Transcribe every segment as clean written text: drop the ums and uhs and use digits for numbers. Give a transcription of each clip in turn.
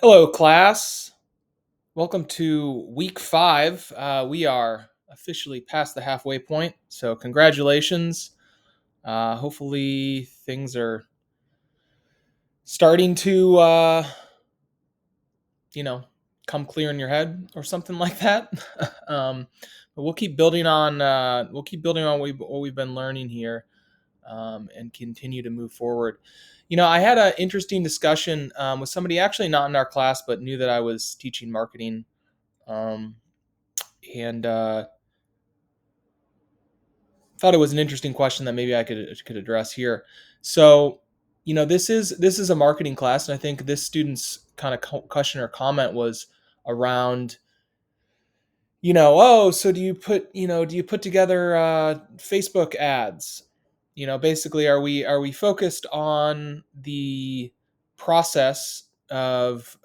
Hello, class. Welcome to week 5. We are officially past the halfway point, so congratulations. Hopefully, things are starting to, you know, come clear in your head or something like that. um, but we'll keep building on. What we've been learning here, and continue to move forward. I had an interesting discussion with somebody actually not in our class, but knew that I was teaching marketing. Um, and thought it was an interesting question that maybe I could address here. So, this is a marketing class, and I think this student's kind of question or comment was around, so do you put together Facebook ads? Basically, are we focused on the process of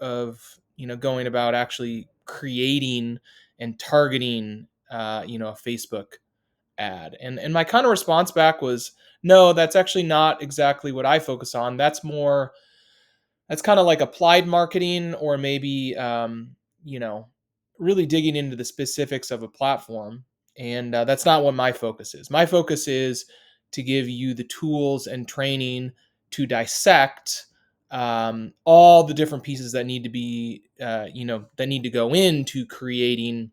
going about actually creating and targeting a Facebook ad? And my kind of response back was, no, that's actually not exactly what I focus on. That's kind of like applied marketing, or maybe you know really digging into the specifics of a platform. And that's not what my focus is. My focus is to give you the tools and training to dissect all the different pieces that need to be that need to go into creating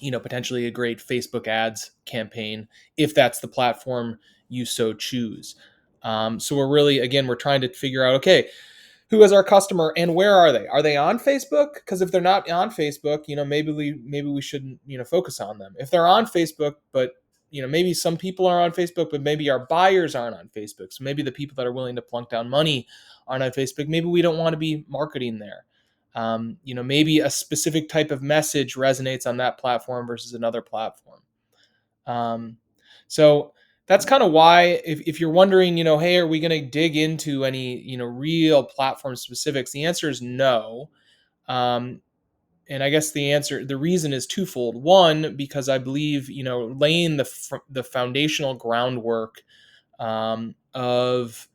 potentially a great Facebook ads campaign, if that's the platform you so choose. So we're trying to figure out, okay, who is our customer and where are they? Are they on Facebook? Because if they're not on Facebook, maybe we shouldn't focus on them. If they're on Facebook, but maybe some people are on Facebook, but maybe our buyers aren't on Facebook. So maybe the people that are willing to plunk down money aren't on Facebook. Maybe we don't want to be marketing there. Maybe a specific type of message resonates on that platform versus another platform. Um, so that's kind of why, if you're wondering, hey, are we going to dig into any, real platform specifics? The answer is no. And I guess the reason is twofold. One, because I believe, laying the foundational groundwork of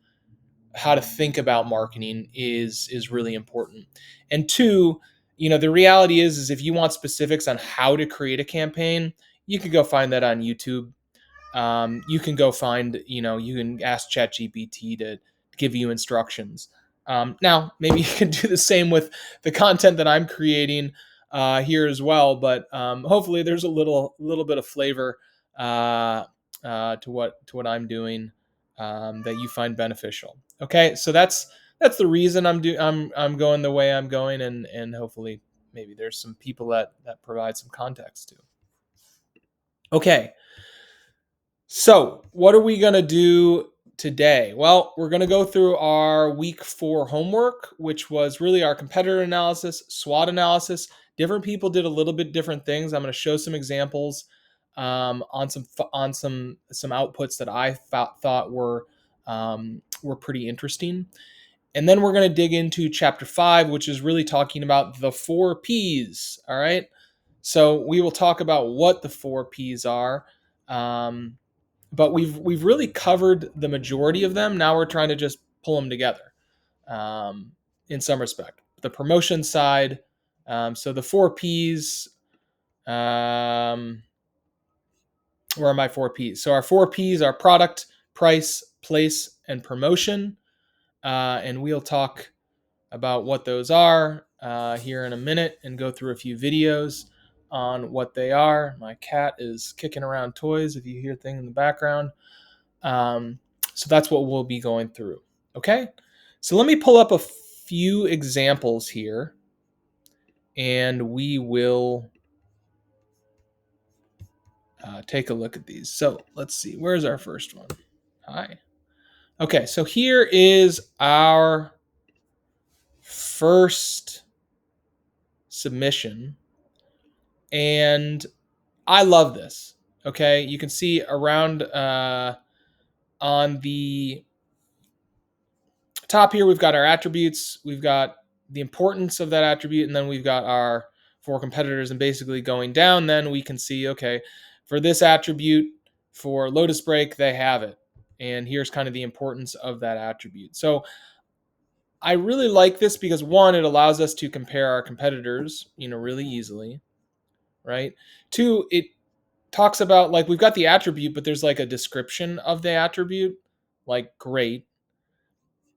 how to think about marketing is really important. And two, the reality is if you want specifics on how to create a campaign, you could go find that on YouTube. You can go find, you can ask ChatGPT to give you instructions. Now, maybe you can do the same with the content that I'm creating here as well, but hopefully there's a little bit of flavor to what I'm doing that you find beneficial. Okay, so that's the reason I'm going the way I'm going, and hopefully maybe there's some people that provide some context to. Okay, so, what are we going to do today? Well, we're going to go through our week 4 homework, which was really our competitor analysis, SWOT analysis. Different people did a little bit different things. I'm going to show some examples on some outputs that I thought were pretty interesting. And then we're going to dig into chapter 5, which is really talking about the 4 P's. All right. So we will talk about what the 4 P's are. But we've really covered the majority of them. Now we're trying to just pull them together in some respect. The promotion side, so the 4 P's. Where are my 4 P's? So our 4 P's are product, price, place, and promotion. And we'll talk about what those are here in a minute and go through a few videos on what they are. My cat is kicking around toys if you hear things in the background. So that's what we'll be going through. Okay, so let me pull up a few examples here and we will take a look at these. So let's see, where's our first one? Hi. Okay, so here is our first submission, and I love this. Okay, you can see around on the top here, we've got our attributes, we've got the importance of that attribute, and then we've got our 4 competitors. And basically going down, then we can see, okay, for this attribute, for Lotus Break, they have it. And here's kind of the importance of that attribute. So I really like this because one, it allows us to compare our competitors, really easily, right? Two, it talks about like we've got the attribute, but there's like a description of the attribute, like great.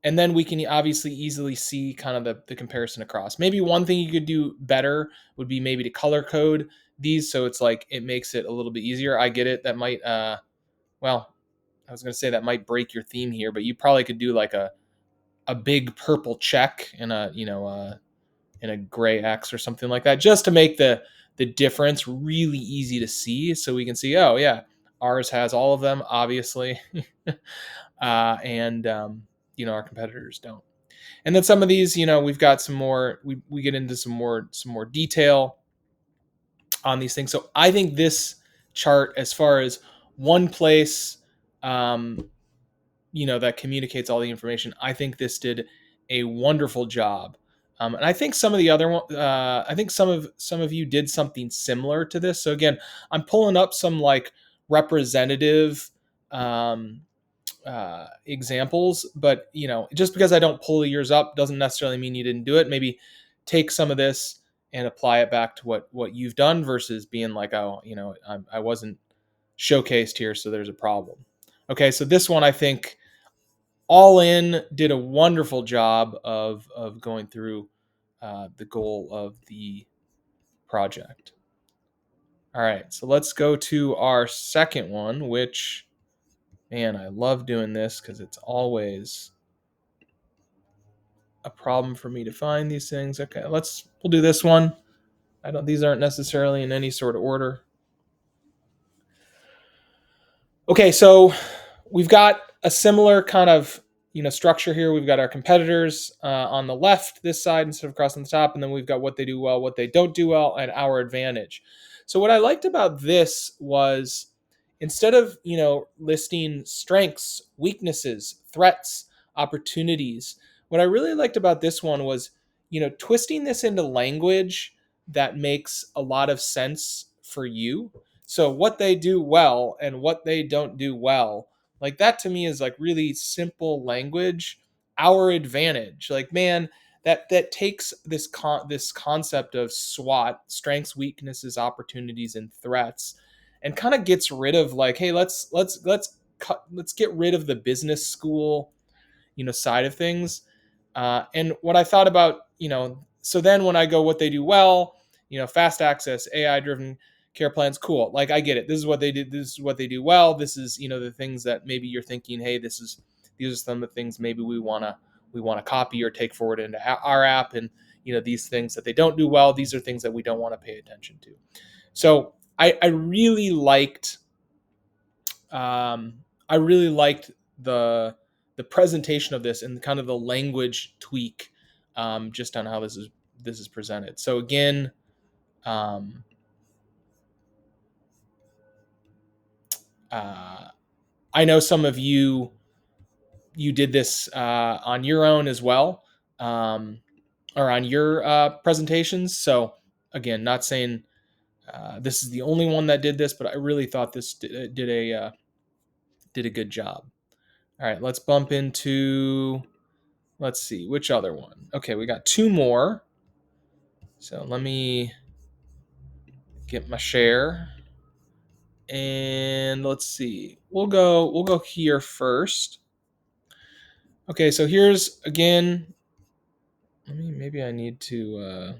And then we can obviously easily see kind of the comparison across. Maybe one thing you could do better would be maybe to color code these so it's like it makes it a little bit easier. I get it. That might well, I was gonna say that might break your theme here, but you probably could do like a big purple check and a in a gray X or something like that, just to make the difference really easy to see, so we can see, oh yeah, ours has all of them, obviously, and our competitors don't. And then some of these, we've got some more. We get into some more detail on these things. So I think this chart, as far as one place, um, that communicates all the information. I think this did a wonderful job. And I think some of the other one, I think some of you did something similar to this. So again, I'm pulling up some like representative um, examples, but just because I don't pull yours up doesn't necessarily mean you didn't do it. Maybe take some of this and apply it back to what you've done versus being like, oh, I wasn't showcased here, so there's a problem. Okay, so this one I think all in did a wonderful job of going through the goal of the project. All right, so let's go to our second one, which, man, I love doing this because it's always a problem for me to find these things. Okay, we'll do this one. These aren't necessarily in any sort of order. Okay, so we've got a similar kind of structure here. We've got our competitors on the left, this side, instead of crossing the top, and then we've got what they do well, what they don't do well, and our advantage. So what I liked about this was, instead of listing strengths, weaknesses, threats, opportunities, what I really liked about this one was twisting this into language that makes a lot of sense for you. So what they do well and what they don't do well, like that to me is like really simple language. Our advantage, like, man, that takes this concept of SWOT, strengths, weaknesses, opportunities, and threats, and kind of gets rid of like, hey, let's get rid of the business school side of things. And what I thought about, so then when I go what they do well, fast access, AI driven care plans, cool. Like I get it. This is what they did. This is what they do well. This is, the things that maybe you're thinking, hey, these are some of the things maybe we want to copy or take forward into our app. And, these things that they don't do well, these are things that we don't want to pay attention to. So I really liked, um, I really liked the presentation of this and kind of the language tweak, just on how this is presented. So again, um, uh, I know some of you did this on your own as well, or on your presentations. So again, not saying this is the only one that did this, but I really thought this did a good job. All right, let's bump into, let's see, which other one. Okay, we got two more. So let me get my share. And let's see. We'll go here first. Okay, so here's again. Maybe I need to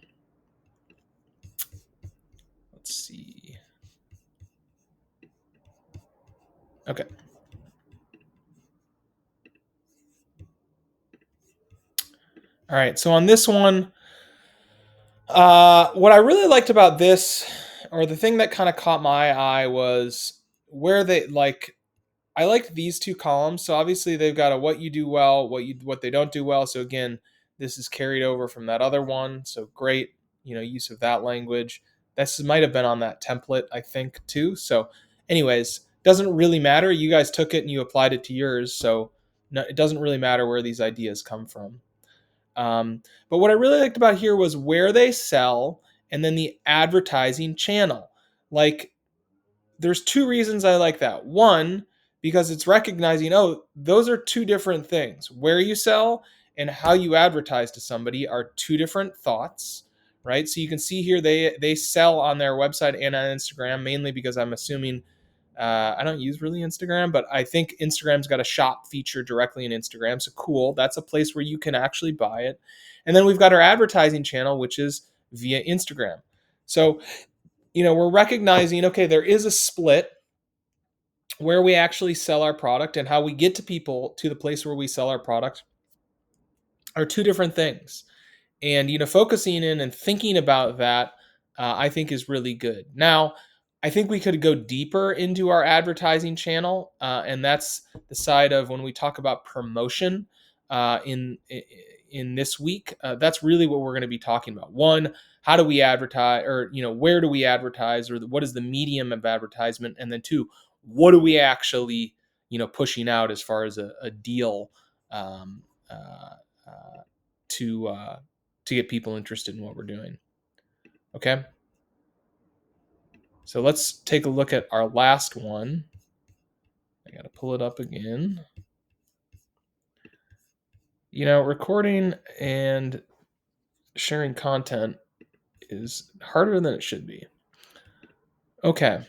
let's see. Okay. All right, so on this one, what I really liked about this, or the thing that kind of caught my eye, was where they like. I liked these two columns. So obviously they've got a what you do well, what they don't do well. So again, this is carried over from that other one. So great, use of that language. This might have been on that template, I think, too. So, anyways, doesn't really matter. You guys took it and you applied it to yours. So no, it doesn't really matter where these ideas come from. But what I really liked about here was where they sell and then the advertising channel. Like, there's two reasons I like that. One, because it's recognizing, oh, those are two different things, where you sell and how you advertise to somebody are two different thoughts, right? So you can see here they sell on their website and on Instagram, mainly because I'm assuming I don't use really Instagram, but I think Instagram's got a shop feature directly in Instagram. So cool. That's a place where you can actually buy it. And then we've got our advertising channel, which is via Instagram. So, we're recognizing, okay, there is a split where we actually sell our product and how we get to people to the place where we sell our product are two different things. And focusing in and thinking about that, I think is really good. Now, I think we could go deeper into our advertising channel, and that's the side of when we talk about promotion in this week. That's really what we're going to be talking about. One, how do we advertise, or where do we advertise, or what is the medium of advertisement, and then two, what are we actually pushing out as far as a deal um, uh, uh, to get people interested in what we're doing. Okay. So let's take a look at our last one. I got to pull it up again. Recording and sharing content is harder than it should be. Okay.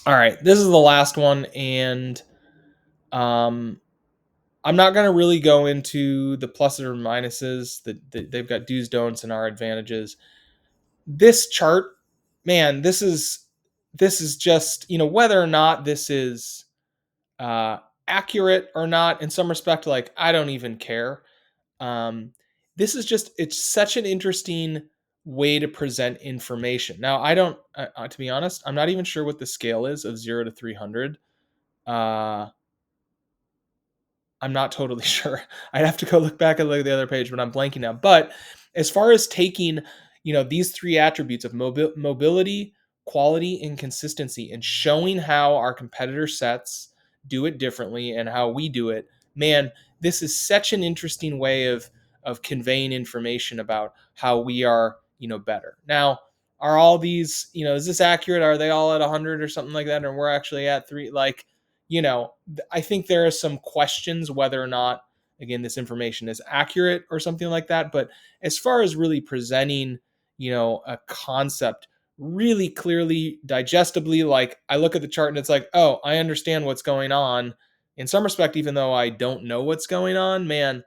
All right. This is the last one. And I'm not going to really go into the pluses or minuses. They've got do's, don'ts, and our advantages. This chart, man, this is just, whether or not this is accurate or not, in some respect, like, I don't even care. This is just, it's such an interesting way to present information. Now, I don't, to be honest, I'm not even sure what the scale is of 0 to 300. Uh, I'm not totally sure. I'd have to go look back and look at the other page, but I'm blanking now. But as far as taking, these three attributes of mobility, quality, and consistency, and showing how our competitor sets do it differently and how we do it, man, this is such an interesting way of conveying information about how we are, better. Now, are all these, is this accurate? Are they all at 100 or something like that? And we're actually at 3? Like, I think there are some questions whether or not, again, this information is accurate or something like that. But as far as really presenting, a concept really clearly, digestibly, like, I look at the chart and it's like, oh, I understand what's going on. In some respect, even though I don't know what's going on, man,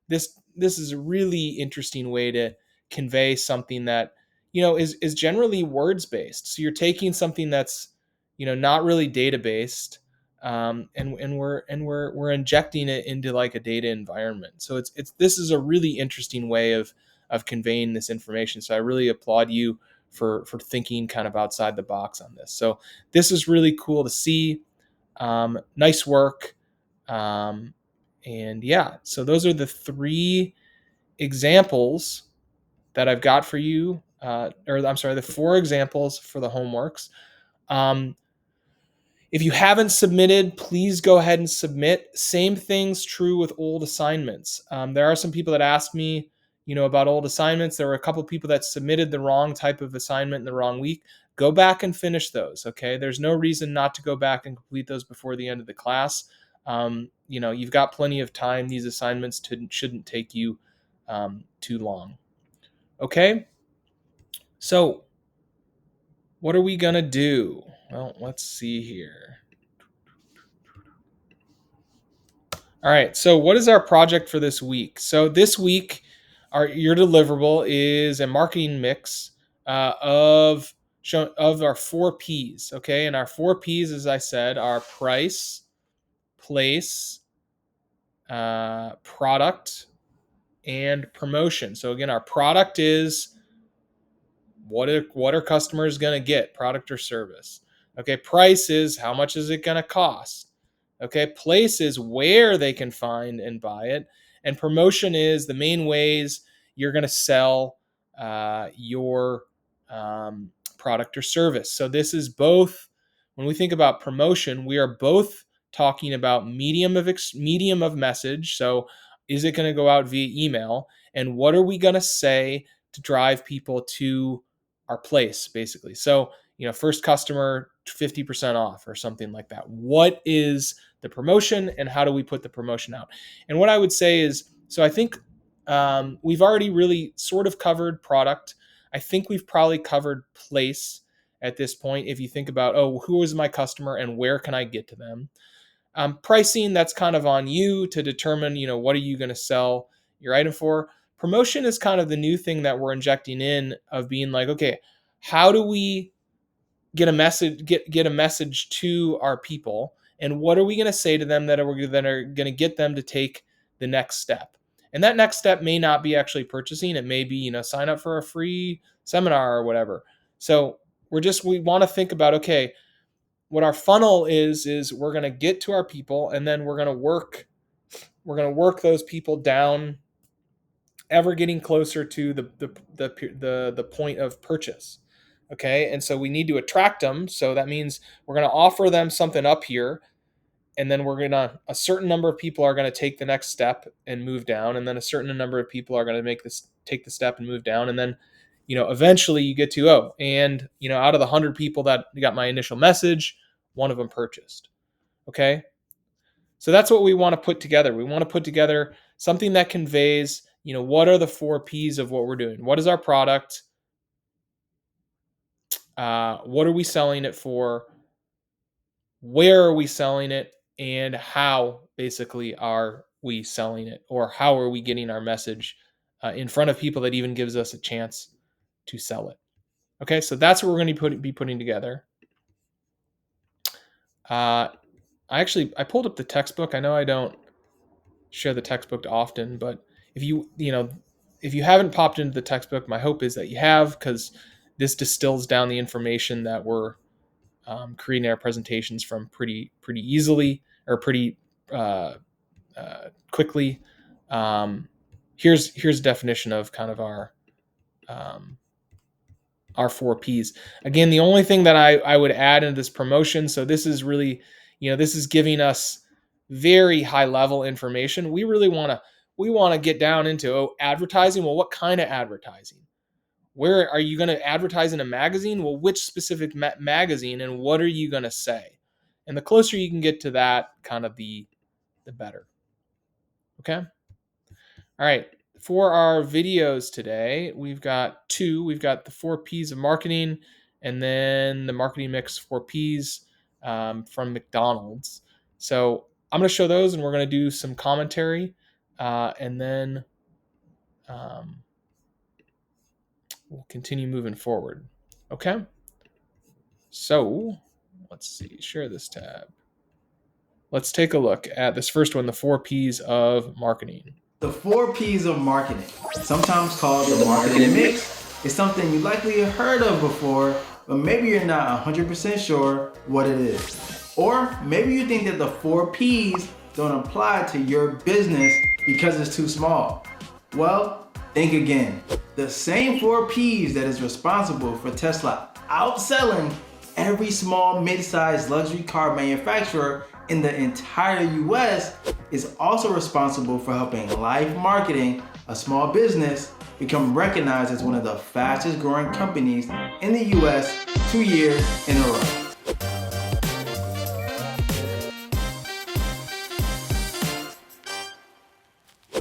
this is a really interesting way to convey something that is generally words based. So you're taking something that's not really data based, and we're injecting it into like a data environment. So it's this is a really interesting way of conveying this information. So I really applaud you for thinking kind of outside the box on this. So this is really cool to see. Nice work. Um, and yeah, so those are the three examples that I've got for you. Or I'm sorry, the four examples for the homeworks. Um, if you haven't submitted, please go ahead and submit. Same thing's true with old assignments. There are some people that ask me, about old assignments. There were a couple of people that submitted the wrong type of assignment in the wrong week. Go back and finish those. Okay, there's no reason not to go back and complete those before the end of the class. You've got plenty of time. These assignments shouldn't take you too long. Okay, so what are we gonna do? Well, let's see here. All right. So, what is our project for this week? So, this week, your deliverable is a marketing mix of our four P's. Okay, and our four P's, as I said, are price, place, product, and promotion. So, again, our product is what are customers going to get, product or service. Okay, price is how much is it going to cost. Okay, place is where they can find and buy it, and promotion is the main ways you're going to sell your product or service. So this is both, when we think about promotion, we are both talking about medium of message. So is it going to go out via email, and what are we going to say to drive people to our place, basically? So first customer 50% off or something like that. What is the promotion, and how do we put the promotion out? And what I would say is So I think we've already really sort of covered product. I think we've probably covered place at this point. If you think about, oh, who is my customer and where can I get to them? Pricing, that's kind of on you to determine, what are you going to sell your item for. Promotion is kind of the new thing that we're injecting in, of being like, okay, how do we get a message to our people, and what are we going to say to them that are going to get them to take the next step? And that next step may not be actually purchasing. It may be, sign up for a free seminar or whatever. So we want to think about, okay, what our funnel is we're going to get to our people, and then we're going to work those people down, ever getting closer to the point of purchase. Okay, and so we need to attract them. So that means we're going to offer them something up here, and then a certain number of people are going to take the next step and move down, and then a certain number of people are going to take the step and move down, and then eventually you get to, and out of the 100 people that got my initial message, one of them purchased. Okay, so that's what we want to put together. We want to put together something that conveys, what are the 4 P's of what we're doing? What is our product? What are we selling it for? Where are we selling it? And how basically are we selling it? Or how are we getting our message in front of people that even gives us a chance to sell it? Okay, so that's what we're going to be putting together. I pulled up the textbook. I know I don't share the textbook often, but if you haven't popped into the textbook, my hope is that you have, because this distills down the information that we're creating our presentations from pretty easily, or pretty quickly. Here's a definition of kind of our 4 Ps. Again, the only thing that I would add into this promotion, so this is really, this is giving us very high level information. We want to get down into, advertising. Well, what kind of advertising? Where are you going to advertise in a magazine? Well, which specific magazine, and what are you going to say? And the closer you can get to that, kind of the better. Okay. All right. For our videos today, we've got 2. We've got the 4 Ps of marketing, and then the marketing mix 4 Ps from McDonald's. So I'm going to show those, and we're going to do some commentary, and then we'll continue moving forward. Okay. So let's see, share this tab. Let's take a look at this first one, the 4 Ps of marketing. The 4 Ps of marketing, sometimes called the marketing mix, is something you likely have heard of before, but maybe you're not 100% sure what it is. Or maybe you think that the 4 Ps don't apply to your business because it's too small. Well, think again. The same 4 Ps that is responsible for Tesla outselling every small mid-sized luxury car manufacturer in the entire US is also responsible for helping Life Marketing, a small business, become recognized as one of the fastest growing companies in the US 2 years in a row.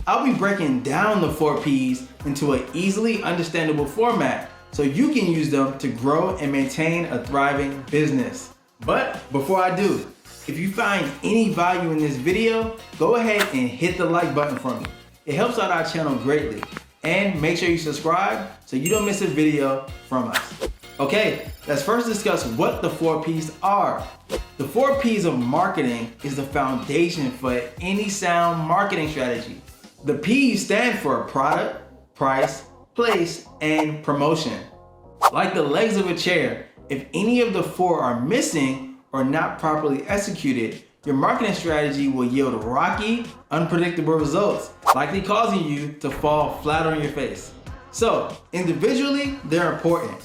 I'll be breaking down the 4 Ps into an easily understandable format so you can use them to grow and maintain a thriving business. But before I do, if you find any value in this video, go ahead and hit the like button for me. It helps out our channel greatly. And make sure you subscribe so you don't miss a video from us. Okay, let's first discuss what the 4 Ps are. The 4 Ps of marketing is the foundation for any sound marketing strategy. The P's stand for product, price, place, and promotion. Like the legs of a chair, if any of the 4 are missing or not properly executed, your marketing strategy will yield rocky, unpredictable results, likely causing you to fall flat on your face. So, individually, they're important,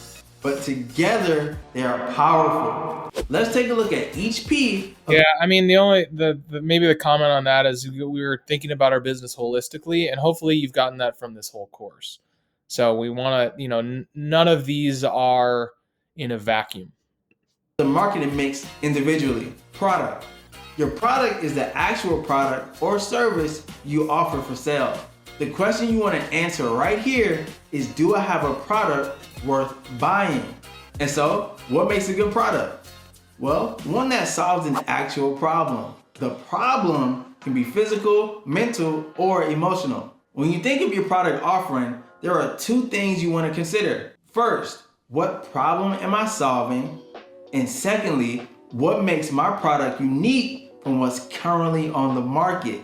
but together, they are powerful. Let's take a look at each P. Yeah, I mean, maybe the comment on that is we were thinking about our business holistically, and hopefully you've gotten that from this whole course. So we want to, none of these are in a vacuum. The marketing mix individually. Product. Your product is the actual product or service you offer for sale. The question you want to answer right here is, do I have a product worth buying? And so, what makes a good product? Well, one that solves an actual problem. The problem can be physical, mental, or emotional. When you think of your product offering, there are two things you want to consider. First, what problem am I solving? And secondly, what makes my product unique from what's currently on the market?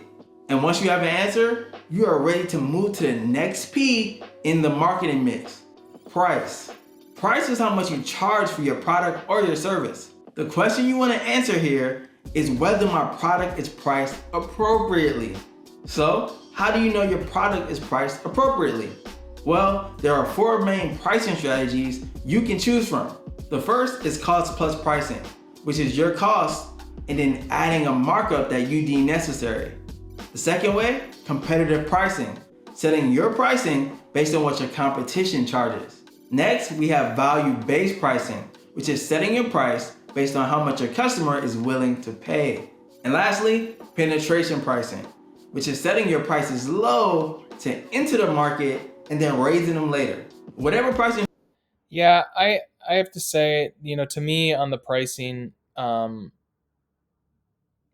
And once you have an answer, you are ready to move to the next P in the marketing mix: price. Price is how much you charge for your product or your service. The question you want to answer here is whether my product is priced appropriately. So, how do you know your product is priced appropriately? Well, there are four main pricing strategies you can choose from. The first is cost plus pricing, which is your cost and then adding a markup that you deem necessary. The second way, competitive pricing, setting your pricing based on what your competition charges. Next, we have value-based pricing, which is setting your price based on how much your customer is willing to pay. And lastly, penetration pricing, which is setting your prices low to enter the market and then raising them later. Whatever pricing. Yeah, I have to say, to me on the pricing,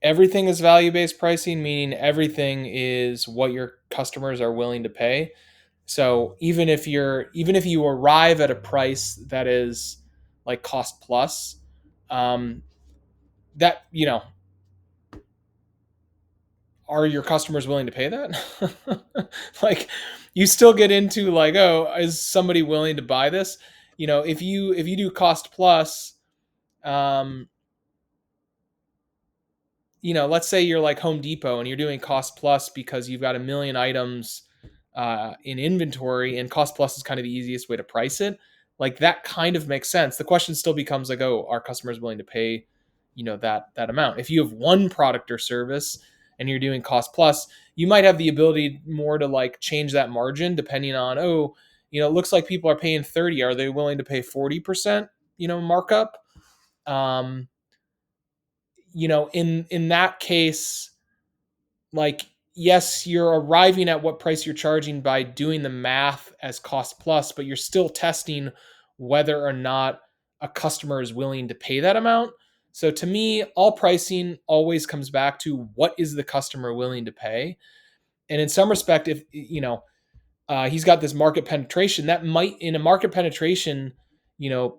everything is value-based pricing, meaning everything is what your customers are willing to pay. So even if you arrive at a price that is like cost plus, that are your customers willing to pay that? Like, you still get into like, oh, is somebody willing to buy this? If you do cost plus, um, let's say you're like Home Depot and you're doing cost plus because you've got a million items in inventory, and cost plus is kind of the easiest way to price it. Like, that kind of makes sense. The question still becomes like, oh, are customers willing to pay, that amount? If you have one product or service and you're doing cost plus, you might have the ability more to like change that margin depending on, oh, it looks like people are paying 30. Are they willing to pay 40%, markup? Um, in that case, like, yes, you're arriving at what price you're charging by doing the math as cost plus, but you're still testing whether or not a customer is willing to pay that amount. So to me, all pricing always comes back to what is the customer willing to pay. And in some respect, if he's got this market penetration, that might, in a market penetration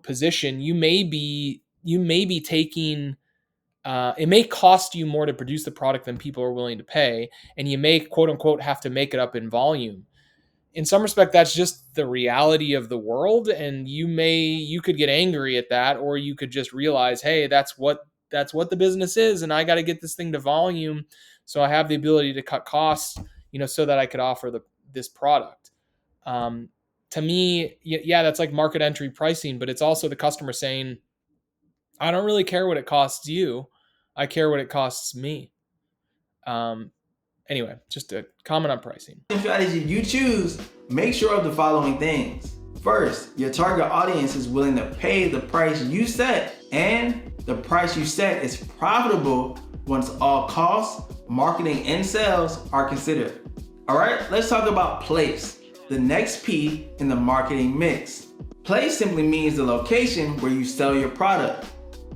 position, you may be taking, it may cost you more to produce the product than people are willing to pay, and you may, quote unquote, have to make it up in volume. In some respect, that's just the reality of the world, and you could get angry at that, or you could just realize, hey, that's what the business is, and I got to get this thing to volume, so I have the ability to cut costs, so that I could offer this product. Um, to me, yeah, that's like market entry pricing, but it's also the customer saying, I don't really care what it costs you. I care what it costs me. Um, anyway, just a comment on pricing. Strategy you choose, make sure of the following things. First, your target audience is willing to pay the price you set, and the price you set is profitable once all costs, marketing, and sales are considered. All right, let's talk about place, the next P in the marketing mix. Place simply means the location where you sell your product.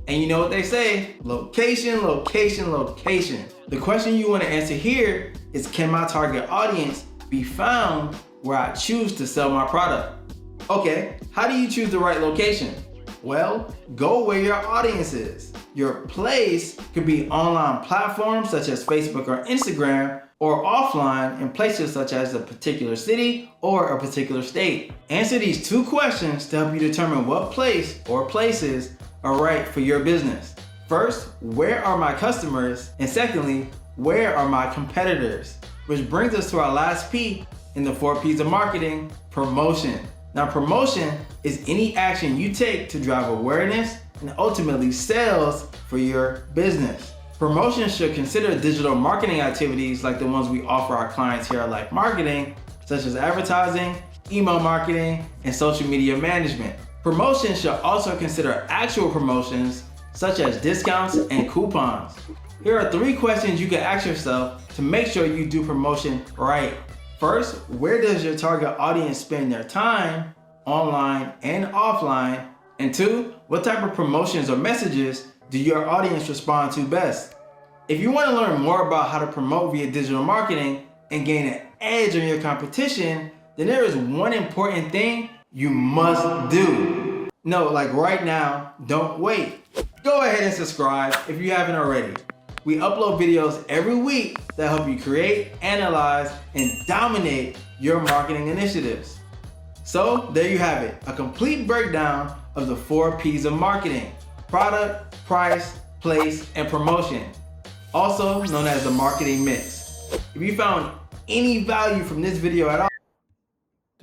And you know what they say, location, location, location. The question you want to answer here is, can my target audience be found where I choose to sell my product? Okay, how do you choose the right location? Well, go where your audience is. Your place could be online platforms such as Facebook or Instagram, or offline in places such as a particular city or a particular state. Answer these two questions to help you determine what place or places are right for your business. First, where are my customers? And secondly, where are my competitors? Which brings us to our last P in the 4 P's of marketing: promotion. Now, promotion is any action you take to drive awareness and ultimately sales for your business. Promotion should consider digital marketing activities like the ones we offer our clients here at Life Marketing, such as advertising, email marketing, and social media management. Promotion should also consider actual promotions such as discounts and coupons. Here are 3 questions you can ask yourself to make sure you do promotion right. First, where does your target audience spend their time, online and offline? And 2, what type of promotions or messages do your audience respond to best? If you want to learn more about how to promote via digital marketing and gain an edge on your competition, then there is one important thing you must do. No, like right now, don't wait. Go ahead and subscribe if you haven't already. We upload videos every week that help you create, analyze, and dominate your marketing initiatives. So there you have it, a complete breakdown of the 4 P's of marketing: product, price, place, and promotion, also known as the marketing mix. If you found any value from this video at all,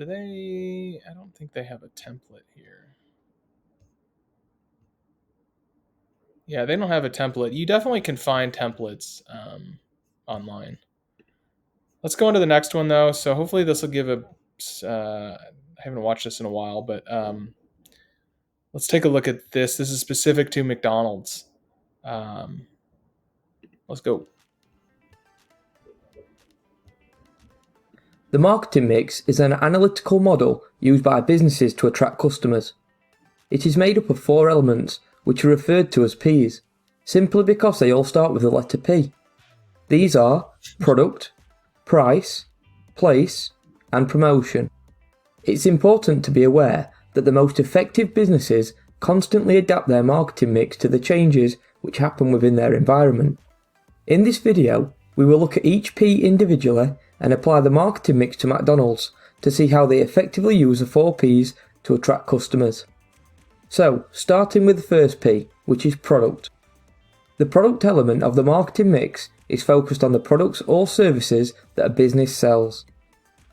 I don't think they have a template here. Yeah, they don't have a template. You definitely can find templates online. Let's go into the next one though. So hopefully this will give a. I haven't watched this in a while, but let's take a look at this. This is specific to McDonald's. Let's go. The marketing mix is an analytical model used by businesses to attract customers. It is made up of 4 elements, which are referred to as P's, simply because they all start with the letter P. These are product, price, place, and promotion. It's important to be aware that the most effective businesses constantly adapt their marketing mix to the changes which happen within their environment. In this video, we will look at each P individually and apply the marketing mix to McDonald's to see how they effectively use the 4 P's to attract customers. So, starting with the first P, which is product. The product element of the marketing mix is focused on the products or services that a business sells.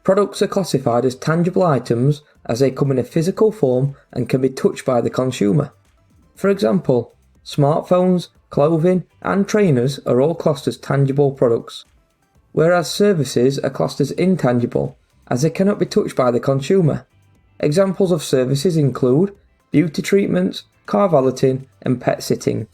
Products are classified as tangible items as they come in a physical form and can be touched by the consumer. For example, smartphones, clothing, and trainers are all classed as tangible products, whereas services are classed as intangible as they cannot be touched by the consumer. Examples of services include beauty treatments, car valeting, and pet sitting.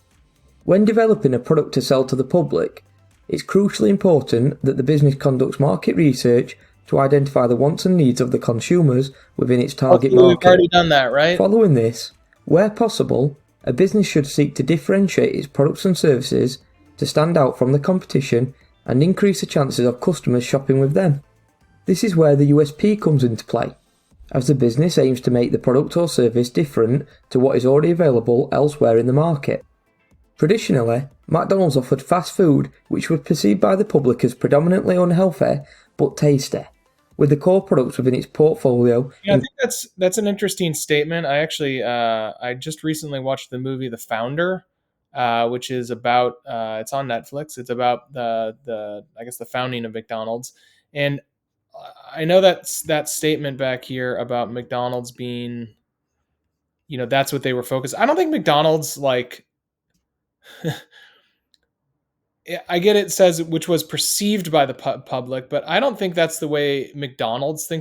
When developing a product to sell to the public, it's crucially important that the business conducts market research to identify the wants and needs of the consumers within its target market. We've already done that, right? Following this, where possible, a business should seek to differentiate its products and services to stand out from the competition and increase the chances of customers shopping with them. This is where the USP comes into play, as the business aims to make the product or service different to what is already available elsewhere in the market. Traditionally, McDonald's offered fast food which was perceived by the public as predominantly unhealthy but tasty, with the core products within its portfolio. Yeah, I think that's an interesting statement. I actually I just recently watched the movie The Founder, which is about it's on Netflix. It's about the I guess the founding of McDonald's, and I know that statement back here about McDonald's being, that's what they were focused. I don't think McDonald's like. I get it says which was perceived by the public, but I don't think that's the way McDonald's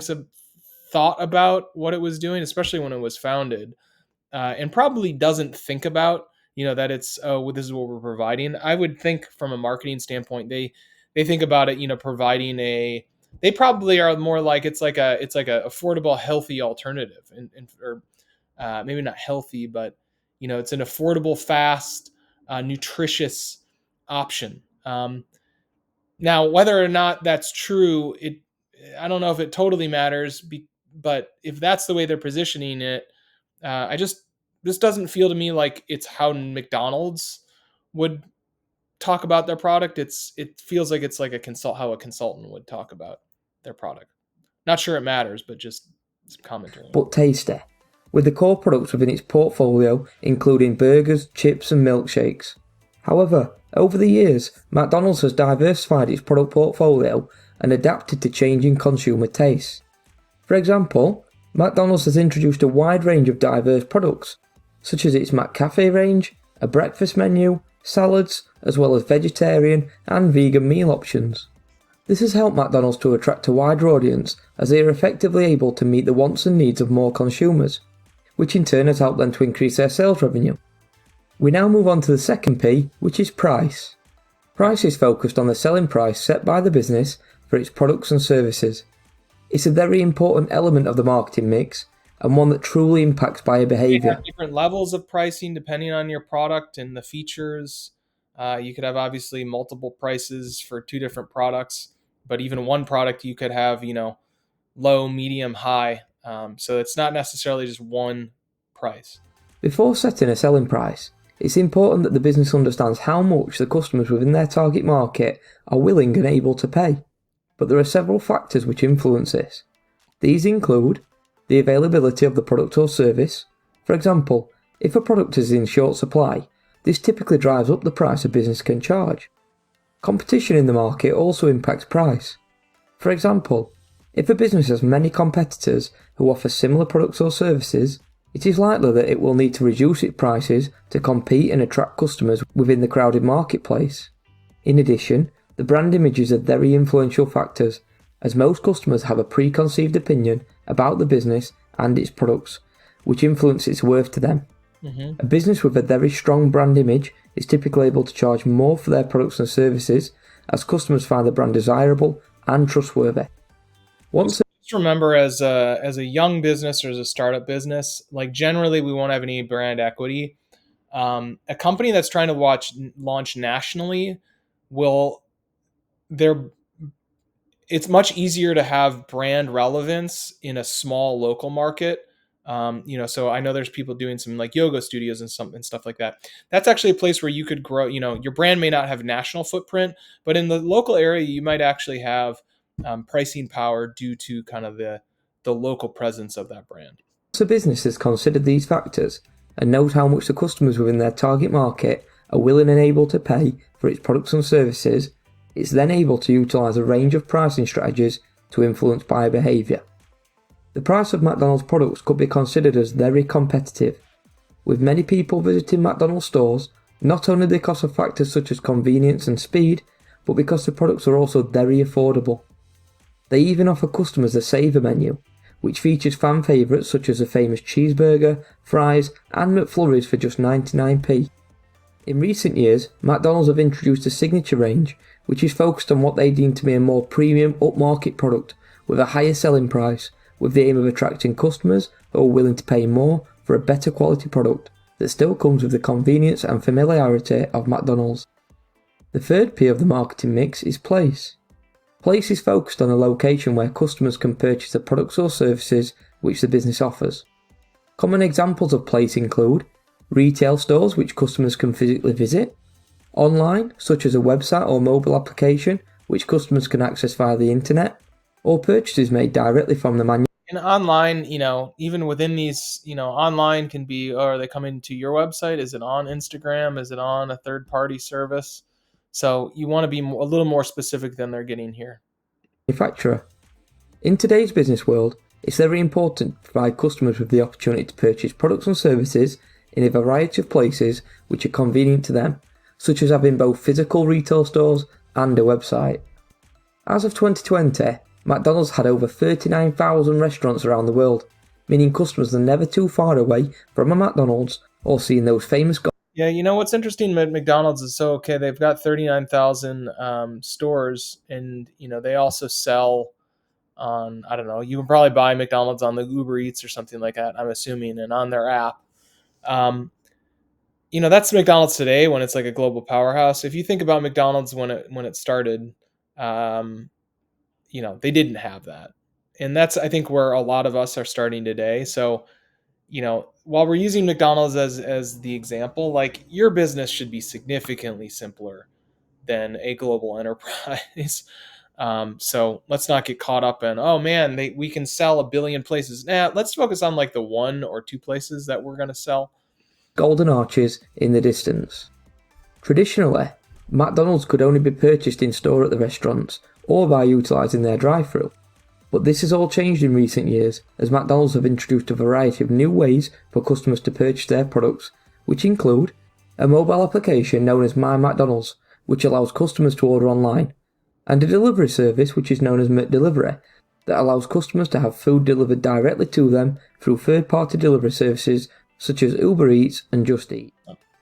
thought about what it was doing, especially when it was founded, and probably doesn't think about that it's, oh, well, this is what we're providing. I would think from a marketing standpoint, they think about it, providing they probably are more like it's like a affordable, healthy alternative, or maybe not healthy, but it's an affordable, fast, nutritious option. Now, whether or not that's true, I don't know if it totally matters. But if that's the way they're positioning it, this doesn't feel to me like it's how McDonald's would talk about their product. It feels like it's like how a consultant would talk about their product. Not sure it matters, but just some commentary. But tasty, with the core products within its portfolio including burgers, chips, and milkshakes. However, over the years, McDonald's has diversified its product portfolio and adapted to changing consumer tastes. For example, McDonald's has introduced a wide range of diverse products, such as its McCafe range, a breakfast menu, salads, as well as vegetarian and vegan meal options. This has helped McDonald's to attract a wider audience as they are effectively able to meet the wants and needs of more consumers, which in turn has helped them to increase their sales revenue. We now move on to the second P, which is price. Price is focused on the selling price set by the business for its products and services. It's a very important element of the marketing mix and one that truly impacts buyer You behaviour. have different levels of pricing depending on your product and the features. You could have obviously multiple prices for two different products, but even one product you could have, low, medium, high. So it's not necessarily just one price. Before setting a selling price, it's important that the business understands how much the customers within their target market are willing and able to pay. But there are several factors which influence this. These include the availability of the product or service. For example, if a product is in short supply, this typically drives up the price a business can charge. Competition in the market also impacts price. For example, if a business has many competitors who offer similar products or services, it is likely that it will need to reduce its prices to compete and attract customers within the crowded marketplace. In addition, the brand images are very influential factors, as most customers have a preconceived opinion about the business and its products, which influence its worth to them. A business with a very strong brand image is typically able to charge more for their products and services, as customers find the brand desirable and trustworthy. Just remember, as a young business or as a startup business, like generally we won't have any brand equity. A company that's trying to launch nationally will it's much easier to have brand relevance in a small local market. So I know there's people doing some like yoga studios and stuff like that. That's actually a place where you could grow. Your brand may not have national footprint, but in the local area, you might actually have pricing power due to kind of the local presence of that brand. Once a business has considered these factors and knows how much the customers within their target market are willing and able to pay for its products and services, it's then able to utilise a range of pricing strategies to influence buyer behaviour. The price of McDonald's products could be considered as very competitive, with many people visiting McDonald's stores not only because of factors such as convenience and speed, but because the products are also very affordable. They even offer customers a saver menu, which features fan favourites such as the famous cheeseburger, fries and McFlurries for just 99p. In recent years, McDonald's have introduced a signature range, which is focused on what they deem to be a more premium upmarket product with a higher selling price, with the aim of attracting customers who are willing to pay more for a better quality product that still comes with the convenience and familiarity of McDonald's. The third P of the marketing mix is place. Place is focused on a location where customers can purchase the products or services which the business offers. Common examples of place include retail stores which customers can physically visit, online such as a website or mobile application which customers can access via the internet, or purchases made directly from the manufacturer. And online, even within these, online can be, oh, are they coming to your website? Is it on Instagram? Is it on a third-party service? So you want to be a little more specific than they're getting here. In today's business world, it's very important to provide customers with the opportunity to purchase products and services in a variety of places which are convenient to them, such as having both physical retail stores and a website. As of 2020, McDonald's had over 39,000 restaurants around the world, meaning customers are never too far away from a McDonald's or seeing those famous. Yeah, what's interesting at McDonald's is they've got 39,000 stores, and they also sell on, I don't know, you can probably buy McDonald's on the Uber Eats or something like that, I'm assuming, and on their app. That's McDonald's today when it's like a global powerhouse. If you think about McDonald's when it started, they didn't have that. And that's, I think, where a lot of us are starting today. So, while we're using McDonald's as the example, like your business should be significantly simpler than a global enterprise. So let's not get caught up in, oh man, we can sell 1 billion places. Let's focus on like the 1 or 2 places that we're going to sell. Golden arches in the distance. Traditionally, McDonald's could only be purchased in store at the restaurants or by utilising their drive-thru. But this has all changed in recent years, as McDonald's have introduced a variety of new ways for customers to purchase their products, which include a mobile application known as My McDonald's, which allows customers to order online, and a delivery service which is known as McDelivery, that allows customers to have food delivered directly to them through third-party delivery services such as Uber Eats and Just Eat.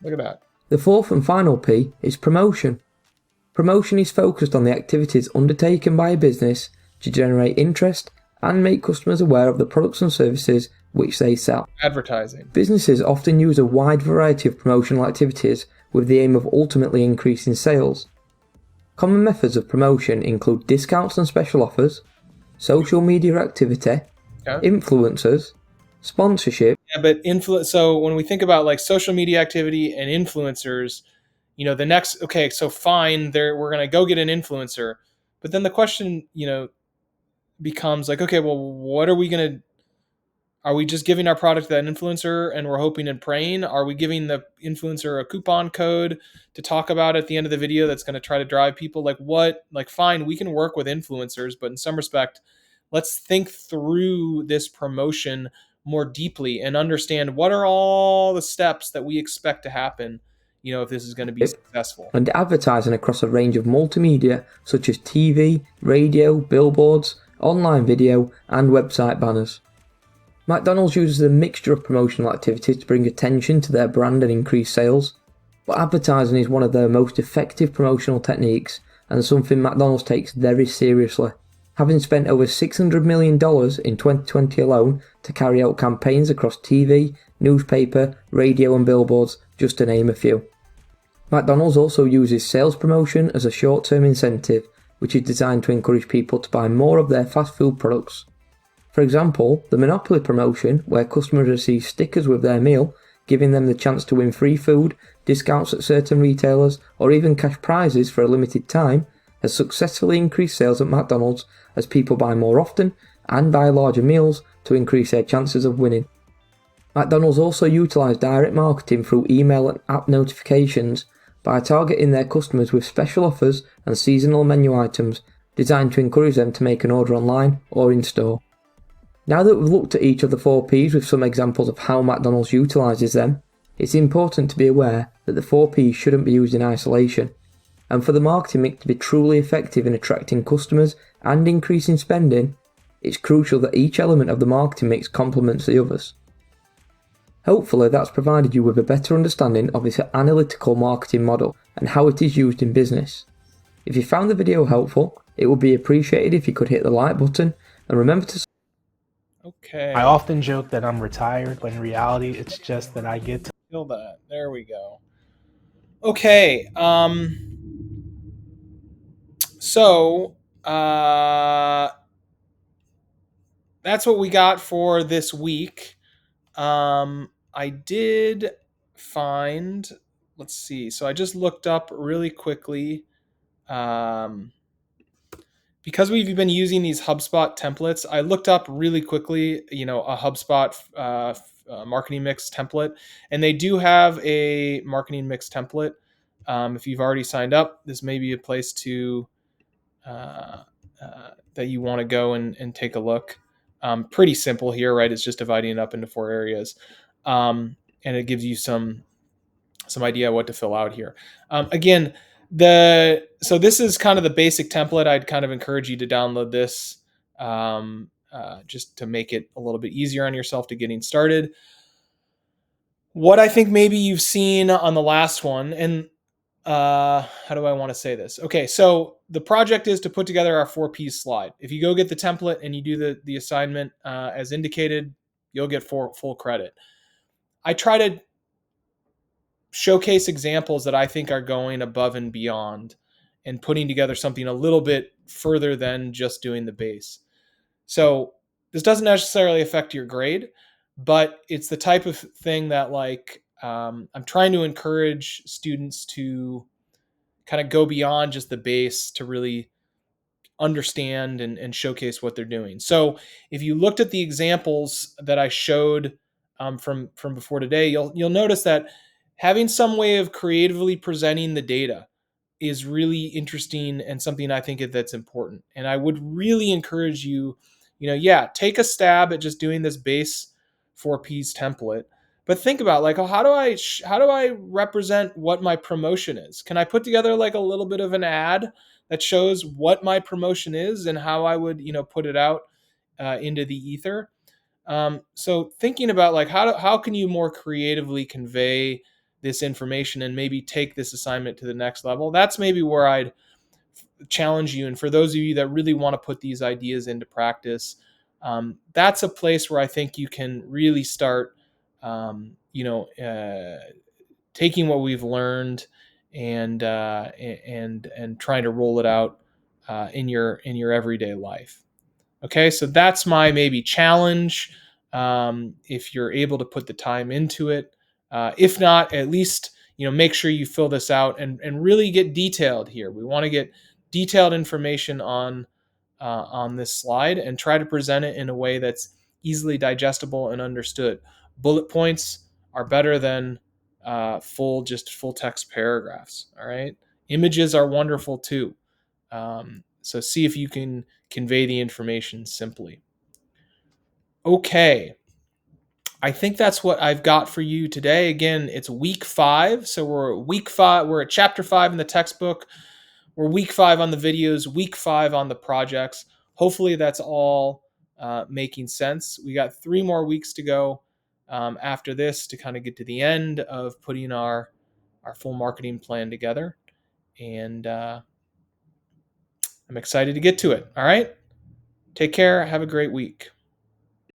Look at that. The fourth and final P is promotion. Promotion is focused on the activities undertaken by a business to generate interest and make customers aware of the products and services which they sell. Advertising. Businesses often use a wide variety of promotional activities with the aim of ultimately increasing sales. Common methods of promotion include discounts and special offers, social media activity, Okay. influencers, sponsorship. Yeah, but so when we think about like social media activity and influencers, the next, okay, so fine, we're going to go get an influencer. But then the question, becomes like, okay, well, what are we just giving our product to that influencer and we're hoping and praying? Are we giving the influencer a coupon code to talk about at the end of the video that's going to try to drive people? Like what? Like, fine, we can work with influencers, but in some respect, let's think through this promotion more deeply and understand what are all the steps that we expect to happen, if this is going to be successful. And advertising across a range of multimedia such as TV, radio, billboards, online video, and website banners. McDonald's uses a mixture of promotional activities to bring attention to their brand and increase sales, but advertising is one of their most effective promotional techniques and something McDonald's takes very seriously, having spent over $600 million in 2020 alone to carry out campaigns across TV, newspaper, radio and billboards, just to name a few. McDonald's also uses sales promotion as a short-term incentive, which is designed to encourage people to buy more of their fast food products. For example, the Monopoly promotion, where customers receive stickers with their meal, giving them the chance to win free food, discounts at certain retailers, or even cash prizes for a limited time, has successfully increased sales at McDonald's as people buy more often and buy larger meals to increase their chances of winning. McDonald's also utilise direct marketing through email and app notifications by targeting their customers with special offers and seasonal menu items designed to encourage them to make an order online or in store. Now that we've looked at each of the 4 Ps with some examples of how McDonald's utilises them, it's important to be aware that the 4 Ps shouldn't be used in isolation, and for the marketing mix to be truly effective in attracting customers and increasing spending, it's crucial that each element of the marketing mix complements the others. Hopefully that's provided you with a better understanding of this analytical marketing model and how it is used in business. If you found the video helpful, it would be appreciated if you could hit the like button and remember to Okay. I often joke that I'm retired, but in reality, it's just that I get to Kill that. There we go. Okay. So that's what we got for this week. I did find. Let's see. So I just looked up really quickly. Because we've been using these HubSpot templates, I looked up really quickly, a HubSpot marketing mix template, and they do have a marketing mix template. If you've already signed up, this may be a place to that you want to go and take a look. Pretty simple here, right? It's just dividing it up into 4 areas, and it gives you some idea what to fill out here. Again, so this is kind of the basic template. I'd kind of encourage you to download this just to make it a little bit easier on yourself to getting started. What I think maybe you've seen on the last one, and how do I want to say this? Okay, so the project is to put together our 4 Ps slide. If you go get the template and you do the assignment as indicated, you'll get full credit. I try to showcase examples that I think are going above and beyond and putting together something a little bit further than just doing the base. So this doesn't necessarily affect your grade, but it's the type of thing that I'm trying to encourage students to kind of go beyond just the base to really understand and showcase what they're doing. So if you looked at the examples that I showed from before today, you'll notice that having some way of creatively presenting the data is really interesting and something I think that's important. And I would really encourage you, take a stab at just doing this base 4 Ps template, but think about how do I represent what my promotion is? Can I put together like a little bit of an ad that shows what my promotion is and how I would, put it out into the ether? So thinking about how can you more creatively convey this information and maybe take this assignment to the next level? That's maybe where I'd challenge you. And for those of you that really want to put these ideas into practice, that's a place where I think you can really start, taking what we've learned and trying to roll it out in your everyday life. Okay, so that's my maybe challenge. If you're able to put the time into it, if not, at least make sure you fill this out and really get detailed here. We want to get detailed information on this slide and try to present it in a way that's easily digestible and understood. Bullet points are better than full text paragraphs. All right, images are wonderful too. So see if you can convey the information simply. Okay, I think that's what I've got for you today. Again, it's week 5, so we're week 5. We're at chapter 5 in the textbook. We're week 5 on the videos, week 5 on the projects. Hopefully, that's all making sense. We got 3 more weeks to go after this to kind of get to the end of putting our full marketing plan together, and I'm excited to get to it. All right, take care. Have a great week.